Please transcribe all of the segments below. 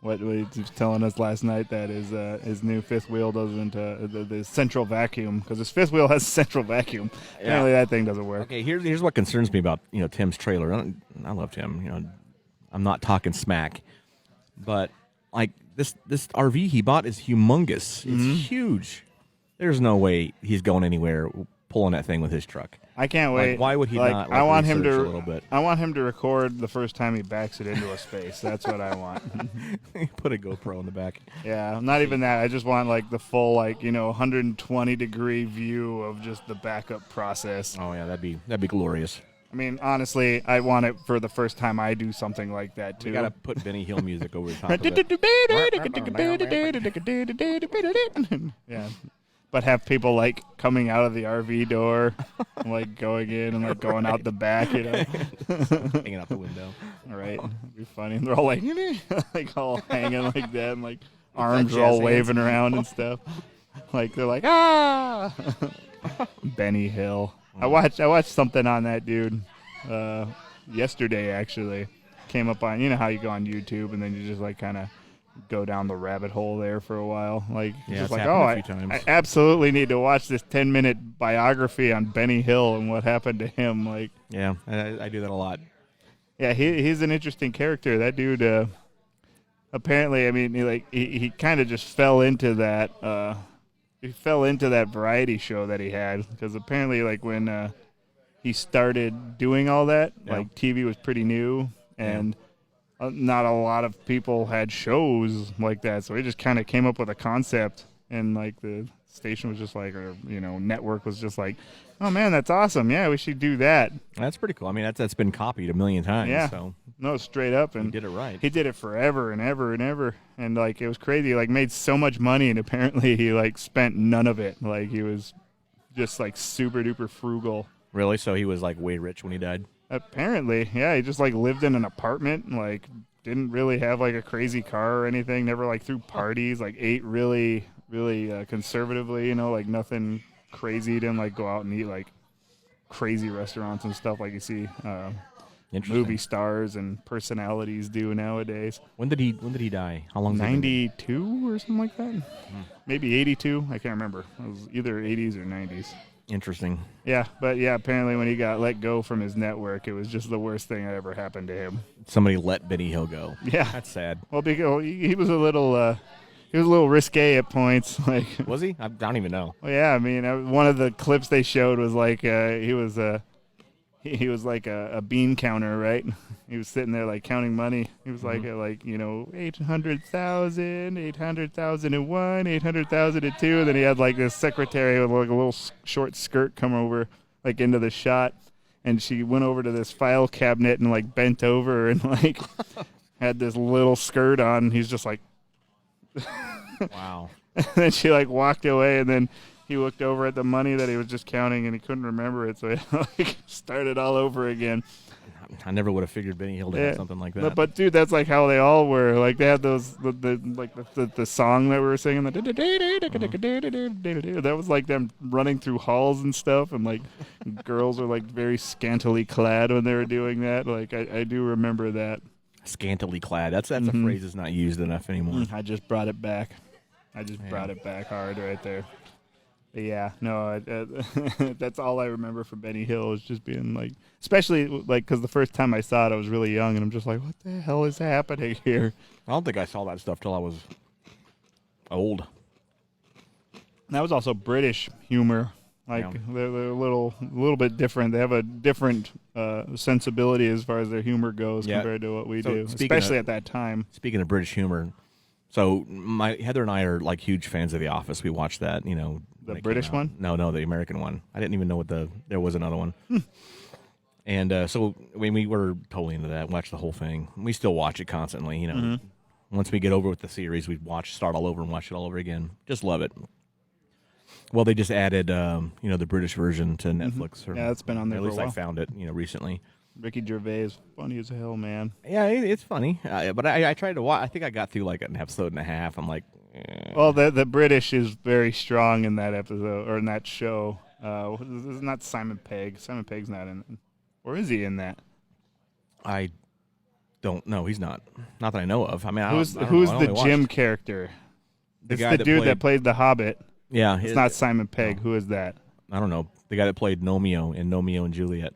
what he was telling us last night that his new fifth wheel doesn't the central vacuum, because his fifth wheel has a central vacuum. Apparently that thing doesn't work. Okay, here's what concerns me about Tim's trailer. I love Tim. I'm not talking smack, but like this RV he bought is humongous. It's huge. There's no way he's going anywhere pulling that thing with his truck. I can't wait. Why would he not? I want him research to. a little bit. I want him to record the first time he backs it into a space. That's what I want. Put a GoPro in the back. Yeah, not even that. I just want like the full 120-degree view of just the backup process. Oh yeah, that'd be glorious. I mean, honestly, I want it for the first time I do something like that too. We gotta put Benny Hill music over the top of it. Yeah. But have people coming out of the RV door, going in and going out the back, hanging out the window. All right, it'd be funny. And they're all all hanging like that, and arms are all waving around and stuff. They're like, ah, Benny Hill. I watched something on that dude yesterday. Actually, came up on how you go on YouTube and then you just kind of go down the rabbit hole there for a while. I absolutely need to watch this 10-minute biography on Benny Hill and what happened to him. Yeah, I do that a lot. Yeah, he's an interesting character. That dude, apparently, I mean, he kind of just fell into that. He fell into that variety show that he had, because apparently, when he started doing all that, TV was pretty new and. Not a lot of people had shows like that, so he just kind of came up with a concept, and the station was just network was just oh man, that's awesome, yeah, we should do that. That's pretty cool. I mean, that's been copied a million times. Yeah, so no, straight up, and he did it right. He did it forever and ever and ever, and it was crazy. Made so much money, and apparently he spent none of it. He was just super duper frugal. Really? So he was way rich when he died? Apparently, yeah. He just lived in an apartment, didn't really have a crazy car or anything. Never threw parties. Ate really, really conservatively. Nothing crazy. Didn't go out and eat crazy restaurants and stuff like you see movie stars and personalities do nowadays. When did he die? How long? 92 or something like that. Maybe 82. I can't remember. It was either 80s or 90s. Interesting. Yeah, but apparently when he got let go from his network, it was just the worst thing that ever happened to him. Somebody let Benny Hill go. Yeah, that's sad. Well, because he was a little risque at points. Was he? I don't even know. Well, yeah, I mean, one of the clips they showed was he was a bean counter, right? He was sitting there counting money. He was 800,000, 800,001, 800,002. And then he had this secretary with a little short skirt come over into the shot, and she went over to this file cabinet and bent over and had this little skirt on. And he's just wow. And then she walked away, and then he looked over at the money that he was just counting, and he couldn't remember it, so he started all over again. I never would have figured Benny Hill to have something like that. But dude, that's how they all were. They had those the song that we were singing. That was them running through halls and stuff, and girls are very scantily clad when they were doing that. I do remember that. Scantily clad. That's a phrase that's not used enough anymore. I just brought it back. Brought it back hard right there. But yeah, no, that's all I remember from Benny Hill, is just being especially because the first time I saw it, I was really young, and I'm just what the hell is happening here? I don't think I saw that stuff till I was old. And that was also British humor. They're a little bit different. They have a different sensibility as far as their humor goes compared to what we do, especially at that time. Speaking of British humor, so Heather and I are huge fans of The Office. We watched that, The British one? No, the American one. I didn't even know there was another one. And so we were totally into that. Watched the whole thing. We still watch it constantly. Once we get over with the series, we start all over and watch it all over again. Just love it. Well, they just added the British version to Netflix. Yeah, it's been on there. At least for a while. I found it recently. Ricky Gervais, funny as hell, man. Yeah, it's funny. But I tried to watch. I think I got through an episode and a half. I'm like. Well, the British is very strong in that episode, or in that show. This is not Simon Pegg. Simon Pegg's not in it. Or is he in that? I don't know. He's not. Not that I know of. I mean, Who's I don't who's know. I the only Jim watched. character? The It's guy the that dude played- that played the Hobbit. Yeah, It's not Simon Pegg. no. Who is that? I don't know. The guy that played Nomeo in Nomeo and Juliet.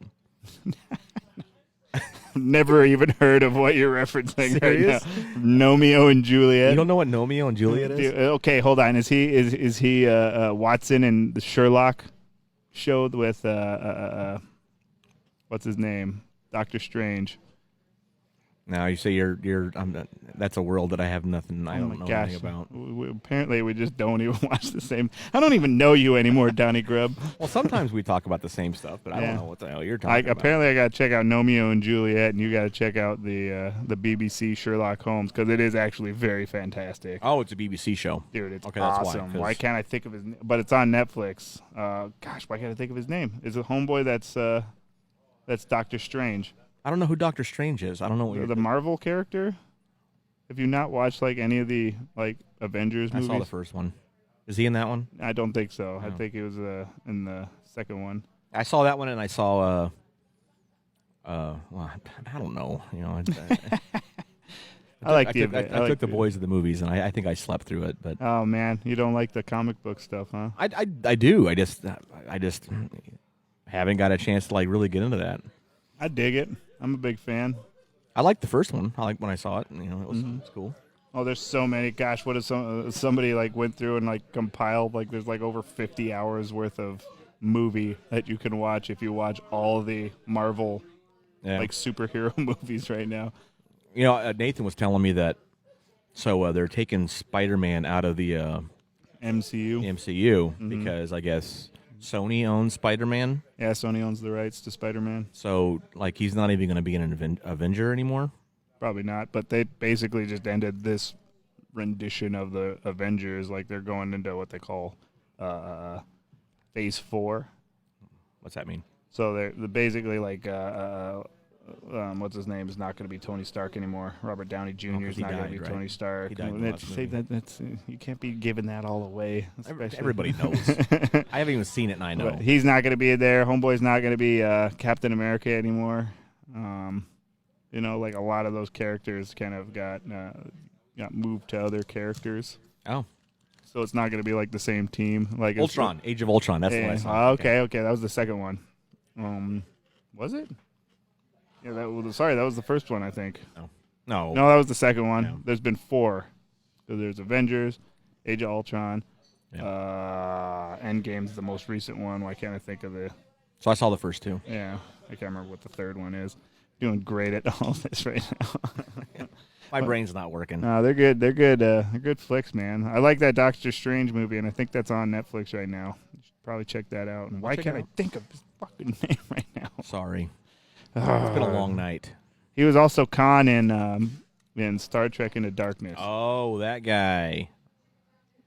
Never even heard of what you're referencing Serious? right now. Nomeo and Juliet. You don't know what Nomeo and Juliet is? Okay, hold on. Is he Watson in the Sherlock show with what's his name? Doctor Strange. No, you say you're. That's a world that I have nothing. I don't know anything about. Apparently, we just don't even watch the same. I don't even know you anymore, Donny Grubb. Well, sometimes we talk about the same stuff, but I don't know what the hell you're talking about. Apparently, I got to check out Nomeo and Juliet, and you got to check out the BBC Sherlock Holmes because it is actually very fantastic. Oh, it's a BBC show. Dude, it's Okay, that's awesome. why, Why can't I think of his name? But it's on Netflix. Gosh, why can't I think of his name? Is it Homeboy that's Doctor Strange? I don't know who Doctor Strange is. I don't know what you're The Marvel character? Have you not watched like any of the like Avengers I movies? saw the first one. Is he in that one? I don't think so. I No. think he was in the second one. I saw that one, and I saw. Well, I don't know. You know, I took the boys to the movies, and I think I slept through it. But Oh man, you don't like the comic book stuff, huh? I do. I just haven't got a chance to like really get into that. I dig it. I'm a big fan. I liked the first one. I liked when I saw it. You know, it was cool. Oh, there's so many. Gosh, what if somebody like went through and like compiled like there's like over 50 hours worth of movie that you can watch if you watch all the Marvel Yeah. like superhero movies right now. You know, Nathan was telling me that. So they're taking Spider-Man out of the MCU. MCU because I guess Sony owns Spider-Man. Yeah, Sony owns the rights to Spider-Man. So like he's not even going to be an Avenger anymore. Probably not, but they basically just ended this rendition of the Avengers. Like they're going into what they call Phase 4. What's that mean? So they're basically like what's his name is not going to be Tony Stark anymore. Robert Downey Jr. is he not going to died, be right? Tony Stark. He died in the last movie. That's you can't be giving that all away. Especially. Everybody knows. I haven't even seen it, and I know. But he's not going to be there. Homeboy's not going to be Captain America anymore. You know, like a lot of those characters kind of got moved to other characters. Oh, So it's not going to be like the same team. Like Ultron, Age of Ultron. That's what I saw. Okay, that was the second one. Was it? Yeah, that was the first one, I think. No. No, that was the second one. No. There's been 4. So there's Avengers, Age of Ultron, Endgame's the most recent one. Why can't I think of the? So I saw the first two. Yeah, I can't remember what the third one is. Doing great at all this right now. My brain's not working. No, they're good. They're good. They're good flicks, man. I like that Doctor Strange movie, and I think that's on Netflix right now. You should probably check that out. And why check can't it I out. think of his fucking name right now? Sorry. It's been a long night. He was also Khan in Star Trek Into Darkness. Oh, that guy.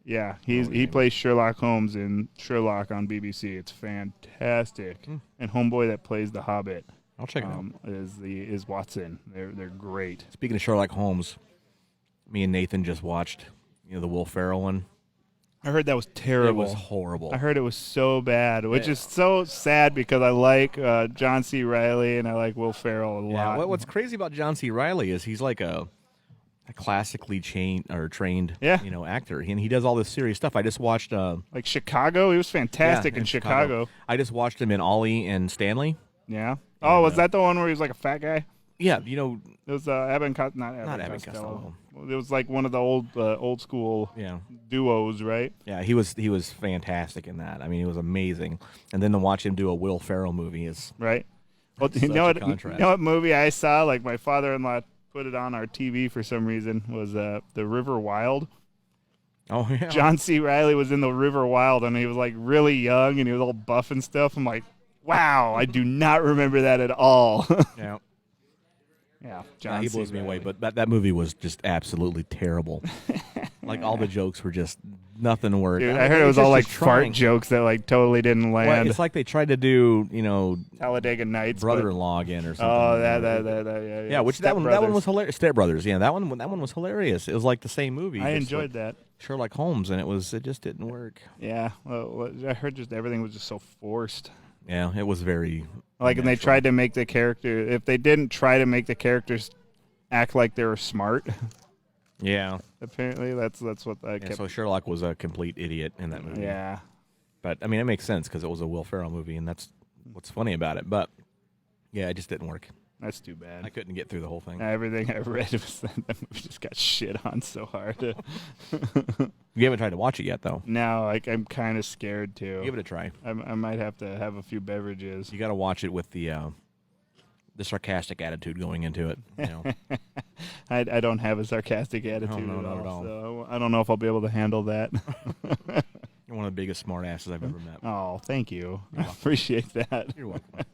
Yeah, he plays Sherlock Holmes in Sherlock on BBC. It's fantastic. And homeboy that plays the Hobbit I'll check it out. is Watson. They're great. Speaking of Sherlock Holmes, me and Nathan just watched, the Will Ferrell one. I heard that was terrible. It was horrible. I heard it was so bad, which is so sad because I like John C. Reilly and I like Will Ferrell a lot. What's crazy about John C. Reilly is he's like a classically trained actor, and he does all this serious stuff. I just watched like Chicago. He was fantastic in Chicago. I just watched him in Ollie and Stanley. Yeah. Oh, was that the one where he was like a fat guy? Yeah, It was not Abbott Costello. Costello. It was like one of the old school duos, right? Yeah, he was fantastic in that. I mean, he was amazing. And then to watch him do a Will Ferrell movie is right. Well, such a contrast. You know what movie I saw? Like my father-in-law put it on our TV for some reason. Was The River Wild. Oh yeah. John C. Reilly was in The River Wild, and he was like really young, and he was all buff and stuff. I'm like, wow, I do not remember that at all. Yeah. Yeah, John he blows me away, but that movie was just absolutely terrible. Like all the jokes were just nothing worked. Dude, I heard it was all like fart jokes that like totally didn't land. Well, it's like they tried to do, Talladega Nights, brother-in-law again or something. Oh, that yeah. Which that one was hilarious. Step Brothers, yeah. That one was hilarious. It was like the same movie. I enjoyed that. Sherlock Holmes, and it just didn't work. Yeah, well, I heard just everything was just so forced. Yeah, it was very like, and they tried to make the character. If they didn't try to make the characters act like they were smart. Yeah. Apparently, that's what I kept. So Sherlock was a complete idiot in that movie. Yeah. But, I mean, it makes sense because it was a Will Ferrell movie, and that's what's funny about it. But, yeah, it just didn't work. That's too bad. I couldn't get through the whole thing. Everything I read was that movie just got shit on so hard. You haven't tried to watch it yet, though. Now, I'm kind of scared to. Give it a try. I might have to have a few beverages. You got to watch it with the sarcastic attitude going into it. You know? I don't have a sarcastic attitude No, at not all, at all. so I don't know if I'll be able to handle that. You're one of the biggest smart asses I've ever met. Oh, thank you. I appreciate that. You're welcome.